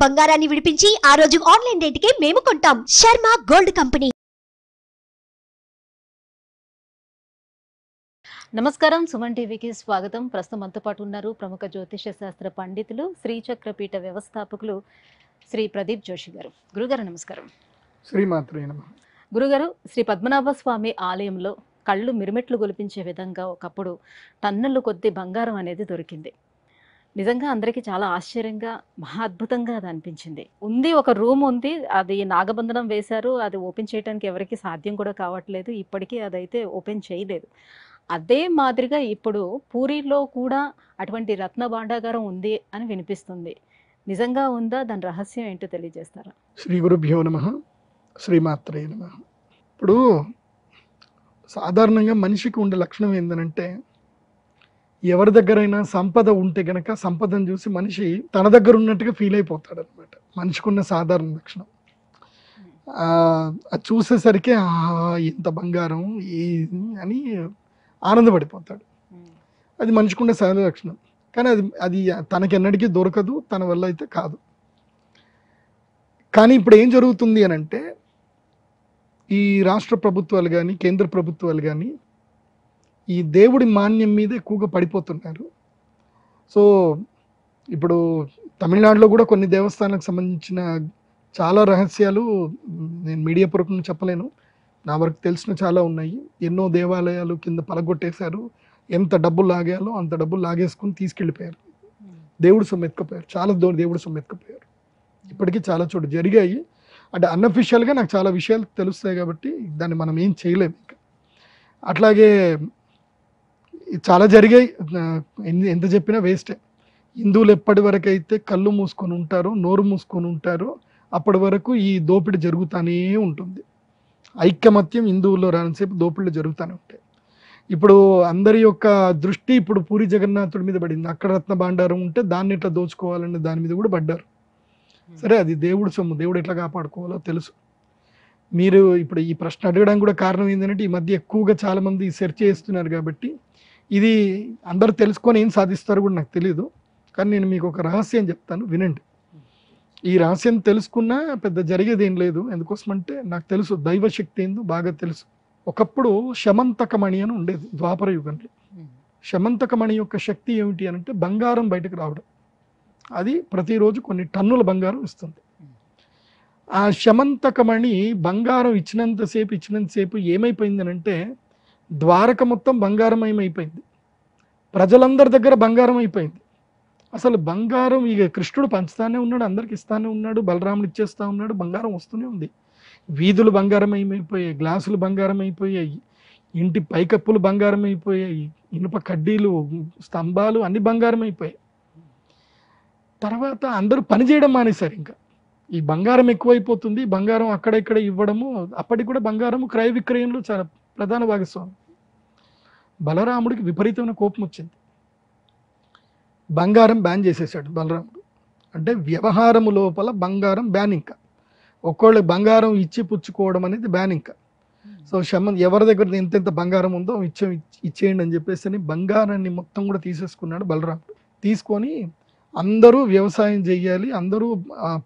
బంగారాన్ని విడిపించి ఆ రోజు ఆన్లైన్ రేటుకే మేము కొంటాం. Sharma gold company. నమస్కారం, సుమన్ టీవీకి స్వాగతం. ప్రస్తుతం మనతో పాటు ఉన్నారు ప్రముఖ జ్యోతిష శాస్త్ర పండితులు, శ్రీచక్రపీఠ వ్యవస్థాపకులు శ్రీ ప్రదీప్ జోషి గారు. గురుగారు నమస్కారం. శ్రీమాత్రే నమః. గురుగారు, శ్రీ పద్మనాభ స్వామి ఆలయంలో కళ్ళు మిరుమిట్లు గొలిపించే విధంగా ఒకప్పుడు టన్నుల కొద్ది బంగారం అనేది దొరికింది. నిజంగా అందరికీ చాలా ఆశ్చర్యంగా, మహా అద్భుతంగా అది అనిపించింది. ఒక రూమ్ ఉంది, అది నాగబంధనం వేశారు, అది ఓపెన్ చేయడానికి ఎవరికి సాధ్యం కూడా కావట్లేదు. ఇప్పటికీ అదైతే ఓపెన్ చేయలేదు. అదే మాదిరిగా ఇప్పుడు పూరిలో కూడా అటువంటి రత్న భాండాగారం ఉంది అని వినిపిస్తుంది. నిజంగా ఉందా? దాని రహస్యం ఏంటో తెలియజేస్తారా? శ్రీ గురుభ్యో నమః. శ్రీమాత్రే నమః. ఇప్పుడు సాధారణంగా మనిషికి ఉండే లక్షణం ఏంటంటే, ఎవరి దగ్గరైనా సంపద ఉంటే గనక సంపదను చూసి మనిషి తన దగ్గర ఉన్నట్టుగా ఫీల్ అయిపోతాడు అనమాట. మనిషికి ఉన్న సాధారణ లక్షణం. అది చూసేసరికి ఎంత బంగారం అని ఆనందపడిపోతాడు. అది మనిషికి ఉండే సాధారణ లక్షణం. కానీ అది తనకి ఎన్నటికీ దొరకదు, తన వల్ల అయితే కాదు. కానీ ఇప్పుడు ఏం జరుగుతుంది అని అంటే, ఈ రాష్ట్ర ప్రభుత్వాలు కానీ కేంద్ర ప్రభుత్వాలు కానీ ఈ దేవుడి మాన్యం మీద ఎక్కువగా పడిపోతున్నారు. సో ఇప్పుడు తమిళనాడులో కూడా కొన్ని దేవస్థానాలకు సంబంధించిన చాలా రహస్యాలు నేను మీడియా పూర్వకంగా చెప్పలేను, నా వరకు తెలిసిన చాలా ఉన్నాయి. ఎన్నో దేవాలయాలు కింద పలగొట్టేశారు. ఎంత డబ్బులు లాగాలో అంత డబ్బులు లాగేసుకుని తీసుకెళ్ళిపోయారు. దేవుడు సొమ్మెత్తుకుపోయారు, చాలా దేవుడు సొమ్మెత్తుకుపోయారు. ఇప్పటికీ చాలా చోటు జరిగాయి. అంటే అన్అఫిషియల్గా నాకు చాలా విషయాలు తెలుస్తాయి కాబట్టి దాన్ని మనం ఏం చేయలేము. ఇంకా అట్లాగే చాలా జరిగాయి. ఎంత చెప్పినా వేస్టే. హిందువులు ఎప్పటి వరకు అయితే కళ్ళు మూసుకొని ఉంటారో, నోరు మూసుకొని ఉంటారో, అప్పటి వరకు ఈ దోపిడీ జరుగుతూనే ఉంటుంది. ఐక్యమత్యం హిందువుల్లో రానిసేపు దోపిడీలు జరుగుతూనే ఉంటాయి. ఇప్పుడు అందరి యొక్క దృష్టి ఇప్పుడు పూరి జగన్నాథుడి మీద పడింది. అక్కడ రత్న భాండారం ఉంటే దాన్ని ఎట్లా దోచుకోవాలనే దాని మీద కూడా పడ్డారు. సరే, అది దేవుడు సొమ్ము, దేవుడు ఎట్లా కాపాడుకోవాలో తెలుసు. మీరు ఇప్పుడు ఈ ప్రశ్న అడగడానికి కూడా కారణం ఏంటంటే, ఈ మధ్య ఎక్కువగా చాలామంది సెర్చ్ చేస్తున్నారు కాబట్టి ఇది అందరూ తెలుసుకొని ఏం సాధిస్తారో కూడా నాకు తెలియదు. కానీ నేను మీకు ఒక రహస్యం చెప్తాను, వినండి. ఈ రహస్యం తెలుసుకున్నా పెద్ద జరిగేది ఏం లేదు. ఎందుకోసమంటే నాకు తెలుసు, దైవశక్తి ఏందో బాగా తెలుసు. ఒకప్పుడు శమంతకమణి అని ఉండేది ద్వాపర యుగంలో. శమంతకమణి యొక్క శక్తి ఏమిటి అని అంటే, బంగారం బయటకు రావడం. అది ప్రతిరోజు కొన్ని టన్నుల బంగారం ఇస్తుంది. ఆ శమంతకమణి బంగారం ఇచ్చినంతసేపు ఏమైపోయిందని అంటే, ద్వారక మొత్తం బంగారమయమైపోయింది. ప్రజలందరి దగ్గర బంగారం అయిపోయింది. అసలు బంగారం ఇక కృష్ణుడు పంచుతానే ఉన్నాడు, అందరికి ఇస్తానే ఉన్నాడు, బలరాముడు ఇచ్చేస్తా ఉన్నాడు, బంగారం వస్తూనే ఉంది. వీధులు బంగారమయమైపోయాయి, గ్లాసులు బంగారం అయిపోయాయి, ఇంటి పైకప్పులు బంగారం అయిపోయాయి, ఇనుప కడ్డీలు, స్తంభాలు అన్ని బంగారం అయిపోయాయి. తర్వాత అందరూ పని చేయడం మానేశారు. ఇంకా ఈ బంగారం ఎక్కువైపోతుంది, బంగారం అక్కడ ఇక్కడ ఇవ్వడము. అప్పటికి కూడా బంగారము క్రయ విక్రయంలో చాలా ప్రధాన భాగస్వామి. బలరాముడికి విపరీతమైన కోపం వచ్చింది. బంగారం బ్యాన్ చేసేసాడు బలరాముడు. అంటే వ్యవహారము లోపల బంగారం బ్యాన్. ఇంకా ఒక్కోళ్ళు బంగారం ఇచ్చి పుచ్చుకోవడం అనేది బ్యాన్. ఇంకా సో ఎవరి దగ్గర ఎంతెంత బంగారం ఉందో ఇచ్చేయండి అని చెప్పేసి బంగారాన్ని మొత్తం కూడా తీసేసుకున్నాడు బలరాముడు. తీసుకొని అందరూ వ్యవసాయం చేయాలి, అందరూ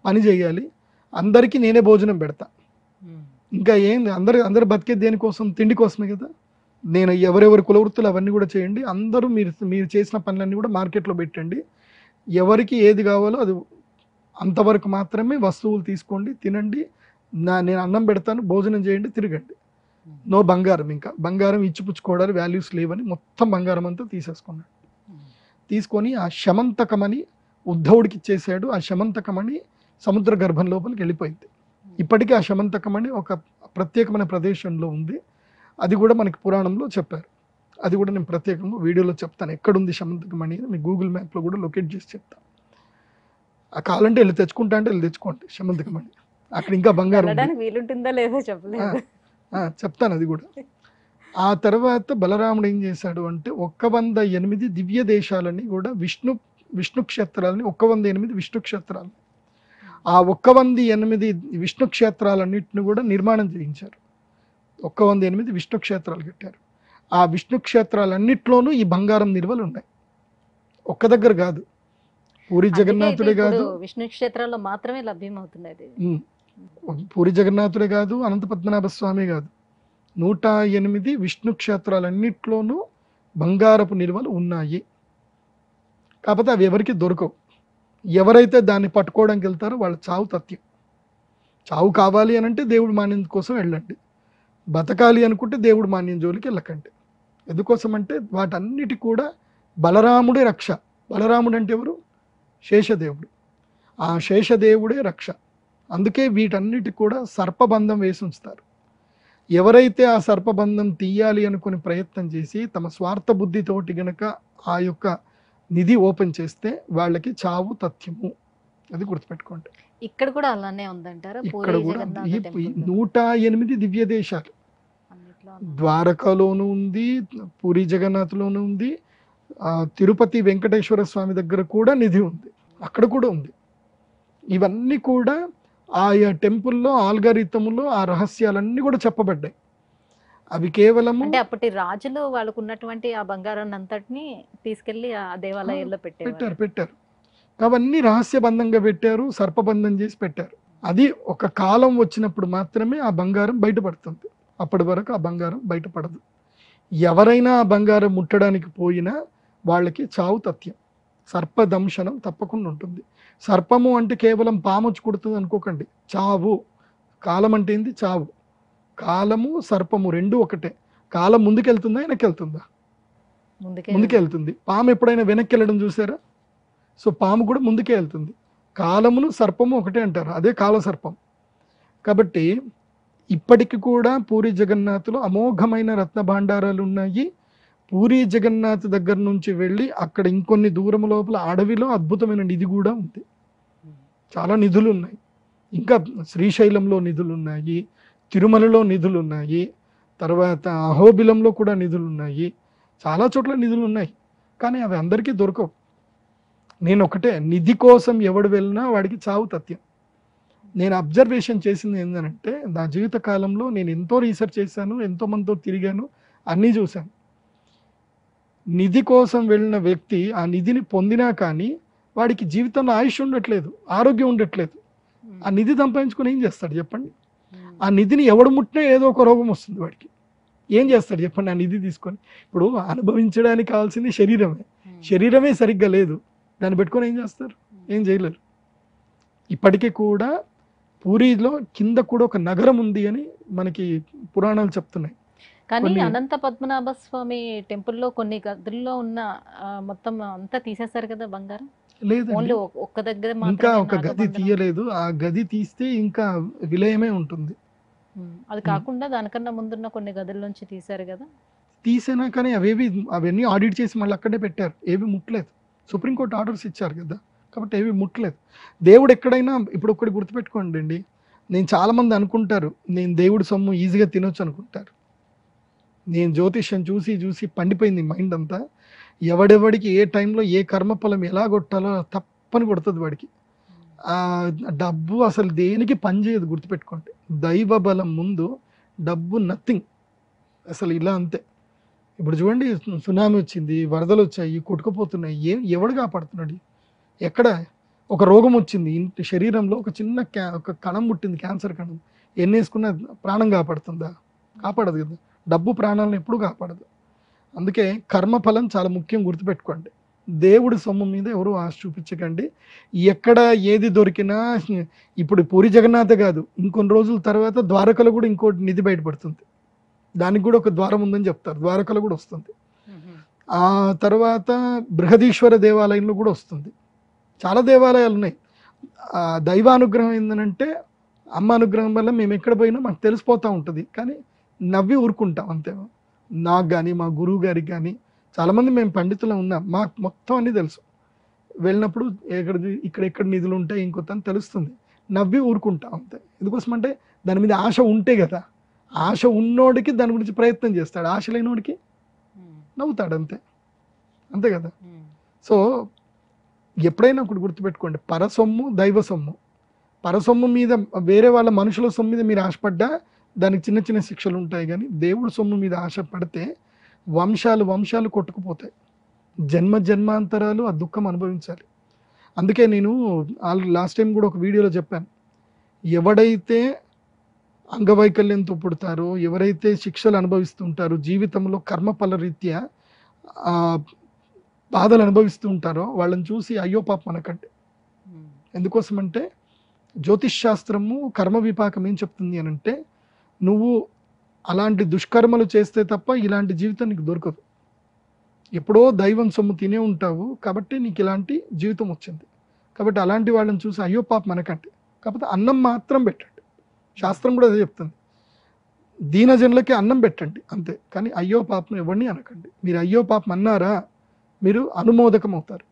పని చేయాలి, అందరికీ నేనే భోజనం పెడతా. ఇంకా ఏం అందరు బతికేది దేనికోసం? తిండి కోసమే కదా. నేను ఎవరెవరి కులవృత్తులు అవన్నీ కూడా చేయండి, అందరూ మీరు చేసిన పనులన్నీ కూడా మార్కెట్లో పెట్టండి, ఎవరికి ఏది కావాలో అది అంతవరకు మాత్రమే వస్తువులు తీసుకోండి, తినండి, నేను అన్నం పెడతాను, భోజనం చేయండి, తిరగండి. నో బంగారం. ఇంకా బంగారం ఇచ్చిపుచ్చుకోవడానికి వాల్యూస్ లేవని మొత్తం బంగారం అంతా తీసేసుకున్నాడు. తీసుకొని ఆ శమంతకమని ఉద్ధవుడికి ఇచ్చేసాడు. ఆ శమంతకమని సముద్ర గర్భం లోపలికి వెళ్ళిపోయింది. ఇప్పటికీ ఆ శమంతకమని ఒక ప్రత్యేకమైన ప్రదేశంలో ఉంది. అది కూడా మనకి పురాణంలో చెప్పారు. అది కూడా నేను ప్రత్యేకంగా వీడియోలో చెప్తాను, ఎక్కడుంది శమంతకమణి అని. మీ గూగుల్ మ్యాప్లో కూడా లొకేట్ చేసి చెప్తాను. ఆ కావాలంటే వెళ్ళి తెచ్చుకుంటా అంటే వెళ్ళి తెచ్చుకోండి శమంతకమణి. అక్కడ ఇంకా బంగారం వీలుంటుందా లేదో చెప్పలేదు, చెప్తాను అది కూడా. ఆ తర్వాత బలరాముడు ఏం చేశాడు అంటే, 108 దివ్య దేశాలని కూడా విష్ణు క్షేత్రాలని 108 విష్ణు క్షేత్రాలు, ఆ 108 విష్ణు క్షేత్రాలన్నింటిని కూడా నిర్మాణం చేయించారు. 108 విష్ణు క్షేత్రాలు కట్టారు. ఆ విష్ణు క్షేత్రాలన్నిట్లోనూ ఈ బంగారం నిల్వలు ఉన్నాయి. ఒక్క దగ్గర కాదు, పూరి అందుకే అయితే జగన్నాథుడే ఇప్పుడు కాదు, విష్ణు క్షేత్రాల్లో మాత్రమే లభ్యమవుతున్నది ఇది. ఉమ్, పూరి జగన్నాథుడే కాదు, అనంత పద్మనాభ స్వామి కాదు, 108 విష్ణు క్షేత్రాలన్నిట్లోనూ బంగారపు నిల్వలు ఉన్నాయి. కాకపోతే అవి ఎవరికి దొరకవు. ఎవరైతే దాన్ని పట్టుకోవడానికి వెళ్తారో వాళ్ళ చావు తథ్యం. చావు కావాలి అని అంటే దేవుడు మాన్యం కోసం వెళ్ళండి, బతకాలి అనుకుంటే దేవుడు మాన్యం జోలికి వెళ్ళకండి. ఎందుకోసం అంటే వాటన్నిటి కూడా బలరాముడే రక్ష. బలరాముడు అంటే ఎవరు? శేషదేవుడు. ఆ శేషదేవుడే రక్ష. అందుకే వీటన్నిటి కూడా సర్పబంధం వేసి ఉంచుతారు. ఎవరైతే ఆ సర్పబంధం తీయాలి అనుకుని ప్రయత్నం చేసి తమ స్వార్థ బుద్ధితోటి గనక ఆ యొక్క నిధి ఓపెన్ చేస్తే వాళ్ళకి చావు తథ్యము. అది గుర్తుపెట్టుకోండి. ఇక్కడ కూడా అలానే ఉందంటారా? ఇక్కడ పూరి కూడా జగన్నాథ ఈ టెంపుల్ 108 దివ్య దేశాలు, అన్నిట్లో ద్వారకాలోనూ ఉంది, పూరి జగన్నాథ్లోనూ ఉంది, తిరుపతి వెంకటేశ్వర స్వామి దగ్గర కూడా నిధి ఉంది, అక్కడ కూడా ఉంది. ఇవన్నీ కూడా ఆయా టెంపుల్లో ఆల్గారిథంలో ఆ రహస్యాలన్నీ కూడా చెప్పబడ్డాయి. అవి కేవలము అంటే అప్పటి రాజులు వాళ్ళకు ఉన్నటువంటి ఆ బంగారాన్ని అంతటిని తీసుకెళ్లి ఆ దేవాలయాల్లో పెట్టారు పెట్టారు. పెట్టారు అవన్నీ రహస్యబంధంగా పెట్టారు, సర్పబంధం చేసి పెట్టారు. అది ఒక కాలం వచ్చినప్పుడు మాత్రమే ఆ బంగారం బయటపడుతుంది. అప్పటి వరకు ఆ బంగారం బయటపడదు. ఎవరైనా ఆ బంగారం ముట్టడానికి పోయినా వాళ్ళకి చావు తథ్యం. సర్పదంశనం తప్పకుండా ఉంటుంది. సర్పము అంటే కేవలం పాము వచ్చి కుడుతుంది అనుకోకండి. చావు. కాలం అంటే ఏంది? చావు. కాలము సర్పము రెండు ఒకటే. కాలం ముందుకెళ్తుందా వెనక్కి ముందుకే వెళ్తుంది. పాము ఎప్పుడైనా వెనక్కి వెళ్ళడం చూసారా? సో పాము కూడా ముందుకే వెళ్తుంది. కాలమును సర్పము ఒకటే అంటారు, అదే కాల సర్పం. కాబట్టి ఇప్పటికి కూడా పూరి జగన్నాథ్లో అమోఘమైన రత్న భాండారాలు ఉన్నాయి. పూరి జగన్నాథ్ దగ్గర నుంచి వెళ్ళి అక్కడ ఇంకొన్ని దూరం లోపల అడవిలో అద్భుతమైన నిధి కూడా ఉంది. చాలా నిధులు ఉన్నాయి. ఇంకా శ్రీశైలంలో నిధులు ఉన్నాయి, తిరుమలలో నిధులు ఉన్నాయి, తర్వాత అహోబిలంలో కూడా నిధులు ఉన్నాయి. చాలా చోట్ల నిధులు ఉన్నాయి, కానీ అవి అందరికీ దొరకవు. నేను ఒకటే, నిధి కోసం ఎవడు వెళ్ళినా వాడికి చావు తథ్యం. నేను అబ్జర్వేషన్ చేసింది ఏంటంటే, నా జీవిత కాలంలో నేను ఎంతో రీసెర్చ్ చేశాను, ఎంతో మందితో తిరిగాను, అన్నీ చూశాను. నిధి కోసం వెళ్ళిన వ్యక్తి ఆ నిధిని పొందినా కానీ వాడికి జీవితంలో ఆయుష్ ఉండట్లేదు, ఆరోగ్యం ఉండట్లేదు. ఆ నిధి సంపాదించుకొని ఏం చేస్తాడు చెప్పండి? ఆ నిధిని ఎవడు ముట్టినా ఏదో ఒక రోగం వస్తుంది వాడికి. ఏం చేస్తాడు చెప్పండి ఆ నిధి తీసుకొని? ఇప్పుడు అనుభవించడానికి కావాల్సింది శరీరమే. శరీరమే సరిగ్గా లేదు, దాన్ని పెట్టుకొని ఏం చేస్తారు? ఏం చేయలేరు. ఇప్పటికీ కూడా పూరిలో కింద కూడా ఒక నగరం ఉంది అని మనకి పురాణాలు చెప్తున్నాయి. కానీ అనంత పద్మనాభ స్వామి టెంపుల్లో కొన్ని గదుల్లో ఉన్న మొత్తం అంతా తీసేశారు కదా బంగారం. లేదు, ఓన్లీ ఒక్క దగ్గర ఇంకా ఒక గది తీయలేదు. ఆ గది తీస్తే ఇంకా విలయమే ఉంటుంది. అది కాకుండా దానికన్నా ముందున్న కొన్ని గదుల నుంచి తీశారు కదా. తీసినా కానీ అవన్నీ ఆడిట్ చేసి మళ్ళీ అక్కడే పెట్టారు, ఏవి ముట్టలేదు. సుప్రీంకోర్టు ఆర్డర్స్ ఇచ్చారు కదా, కాబట్టి ఏవి ముట్టలేదు. దేవుడు ఎక్కడైనా, ఇప్పుడు ఒకటి గుర్తుపెట్టుకోండి అండి, నేను చాలామంది అనుకుంటారు నేను దేవుడి సొమ్ము ఈజీగా తినొచ్చు అనుకుంటారు. నేను జ్యోతిష్యం చూసి చూసి పండిపోయింది మైండ్ అంతా. ఎవడెవడికి ఏ టైంలో ఏ కర్మఫలం ఎలా కొట్టాలో తప్పని కొడుతుంది వాడికి. ఆ డబ్బు అసలు దేనికి పనిచేయదు, గుర్తుపెట్టుకోండి. దైవ బలం ముందు డబ్బు నథింగ్ అసలు. ఇలా అంతే. ఇప్పుడు చూడండి, సునామీ వచ్చింది, వరదలు వచ్చాయి, కొట్టుకుపోతున్నాయి. ఎవడు కాపాడుతున్నాడు? ఎక్కడ ఒక రోగం వచ్చింది, ఇంటి శరీరంలో ఒక చిన్న ఒక కణం పుట్టింది, క్యాన్సర్ కణం, ఎన్ని వేసుకున్న ప్రాణం కాపాడుతుందా? కాపాడదు కదా. డబ్బు ప్రాణాలను ఎప్పుడూ కాపాడదు. అందుకే కర్మఫలం చాలా ముఖ్యం, గుర్తుపెట్టుకోండి. దేవుడి సొమ్ము మీద ఎవరు ఆశ చూపించకండి. ఎక్కడ ఏది దొరికినా, ఇప్పుడు పూరి జగన్నాథ కాదు, ఇంకొన్ని రోజుల తర్వాత ద్వారకలో కూడా ఇంకోటి నిధి బయటపడుతుంది. దానికి కూడా ఒక ద్వారం ఉందని చెప్తారు, ద్వారకలో కూడా వస్తుంది. ఆ తర్వాత బృహదీశ్వర దేవాలయంలో కూడా వస్తుంది. చాలా దేవాలయాలు ఉన్నాయి. దైవానుగ్రహం ఏంటంటే, అమ్మ అనుగ్రహం వల్ల మేము ఎక్కడ పోయినా మాకు తెలిసిపోతూ ఉంటుంది, కానీ నవ్వి ఊరుకుంటాం అంతే. నాకు కానీ మా గురువు గారికి కానీ, చాలామంది మేము పండితులు ఉన్నాం, మాకు మొత్తం అన్నీ తెలుసు. వెళ్ళినప్పుడు ఇక్కడ నిధులు ఉంటాయి ఇంకొత అని తెలుస్తుంది, నవ్వి ఊరుకుంటాం అంతే. ఎందుకోసం అంటే దాని మీద ఆశ ఉంటే కదా. ఆశ ఉన్నోడికి దాని గురించి ప్రయత్నం చేస్తాడు, ఆశ లేనోడికి నవ్వుతాడు అంతే. అంతే కదా. సో ఎప్పుడైనా ఒకటి గుర్తుపెట్టుకోండి, పరసొమ్ము దైవ సొమ్ము. పరసొమ్ము మీద, వేరే వాళ్ళ మనుషుల సొమ్ము మీద మీరు ఆశపడ్డా దానికి చిన్న చిన్న శిక్షలు ఉంటాయి, కానీ దేవుడి సొమ్ము మీద ఆశపడితే వంశాలు వంశాలు కొట్టుకుపోతాయి. జన్మ జన్మాంతరాలు ఆ దుఃఖం అనుభవించాలి. అందుకే నేను లాస్ట్ టైం కూడా ఒక వీడియోలో చెప్పాను, ఎవడైతే అంగవైకల్యంతో పుడతారో, ఎవరైతే శిక్షలు అనుభవిస్తుంటారో, జీవితంలో కర్మఫల రీత్యా బాధలు అనుభవిస్తూ ఉంటారో వాళ్ళని చూసి అయ్యో పాపం అనకండి. ఎందుకోసమంటే జ్యోతిష్ శాస్త్రము కర్మ విపాకం ఏం చెప్తుంది అని అంటే, నువ్వు అలాంటి దుష్కర్మలు చేస్తే తప్ప ఇలాంటి జీవితం నీకు దొరకదు. ఎప్పుడో దైవం సొమ్ము తినే ఉంటావు కాబట్టి నీకు ఇలాంటి జీవితం వచ్చింది. కాబట్టి అలాంటి వాళ్ళని చూసి అయ్యో పాపం అనకండి. కాకపోతే అన్నం మాత్రం పెట్టండి. శాస్త్రం కూడా అదే చెప్తుంది, దీనజనులకి అన్నం పెట్టండి అంతే, కానీ అయ్యో పాపం ఎవరిని అనకండి. మీరు అయ్యో పాపం అన్నారా మీరు అనుమోదకం అవుతారు.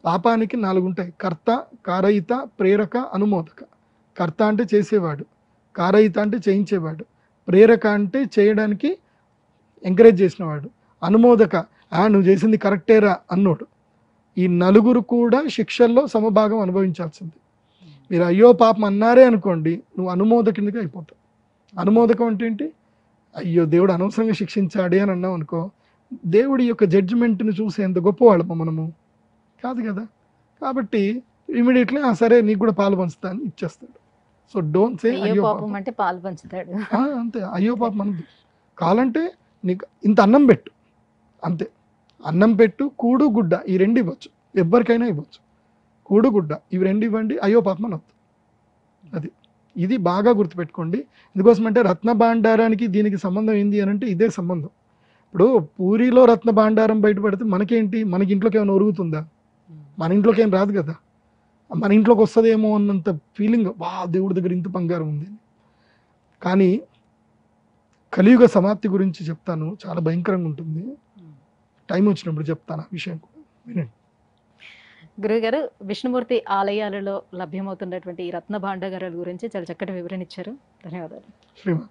పాపానికి 4 ఉంటాయి: కర్త, కారయిత, ప్రేరక, అనుమోదక. కర్త అంటే చేసేవాడు, కారయిత అంటే చేయించేవాడు, ప్రేరక అంటే చేయడానికి ఎంకరేజ్ చేసినవాడు, అనుమోదక నువ్వు చేసింది కరెక్టేరా అన్నోడు. ఈ 4 కూడా శిక్షల్లో సమభాగం అనుభవించాల్సింది. మీరు అయ్యో పాపం అన్నారే అనుకోండి, నువ్వు అనుమోదకునిగా అయిపోతావు. అనుమోదకం అంటే ఏంటి? అయ్యో దేవుడు అనవసరంగా శిక్షించాడే అని అన్నావు అనుకో, దేవుడి యొక్క జడ్జిమెంట్ని చూసి ఎంత గొప్పవాళ్ళము మనము కాదు కదా. కాబట్టి ఇమీడియట్లీ సరే నీకు కూడా పాలు పంచుతా అని ఇచ్చేస్తాడు. సో డోంట్ సే అయ్యో పాపం అంటే పాలు పంచుతాడు అంతే. అయ్యో పాపం మనది కావాలంటే నీకు ఇంత అన్నం పెట్టు అంతే. అన్నం పెట్టు, కూడు గుడ్డ ఈ 2 ఇవ్వచ్చు, ఎవరికైనా ఇవ్వచ్చు. కూడు గుడ్డ ఇవి 2 ఇవ్వండి, అయ్యో పాపం అని వద్దు. అది ఇది బాగా గుర్తుపెట్టుకోండి. ఎందుకోసమంటే రత్న భాండారానికి దీనికి సంబంధం ఏంది అని అంటే ఇదే సంబంధం. ఇప్పుడు పూరిలో రత్న భాండారం బయటపడితే మనకేంటి, మనకి ఇంట్లోకి ఏమైనా ఒరుగుతుందా? మన ఇంట్లోకి ఏం రాదు కదా. మన ఇంట్లోకి వస్తుందేమో అన్నంత ఫీలింగ్, వా దేవుడి దగ్గర ఇంత బంగారం ఉంది. కానీ కలియుగ సమాప్తి గురించి చెప్తాను, చాలా భయంకరంగా ఉంటుంది. టైం వచ్చినప్పుడు చెప్తాను ఆ విషయం కూడా వినండి. గురువుగారు, విష్ణుమూర్తి ఆలయాలలో లభ్యమవుతున్నటువంటి ఈ రత్న భాండాగారాల గురించి చాలా చక్కటి వివరణ ఇచ్చారు. ధన్యవాదాలు. శ్రీమాన్.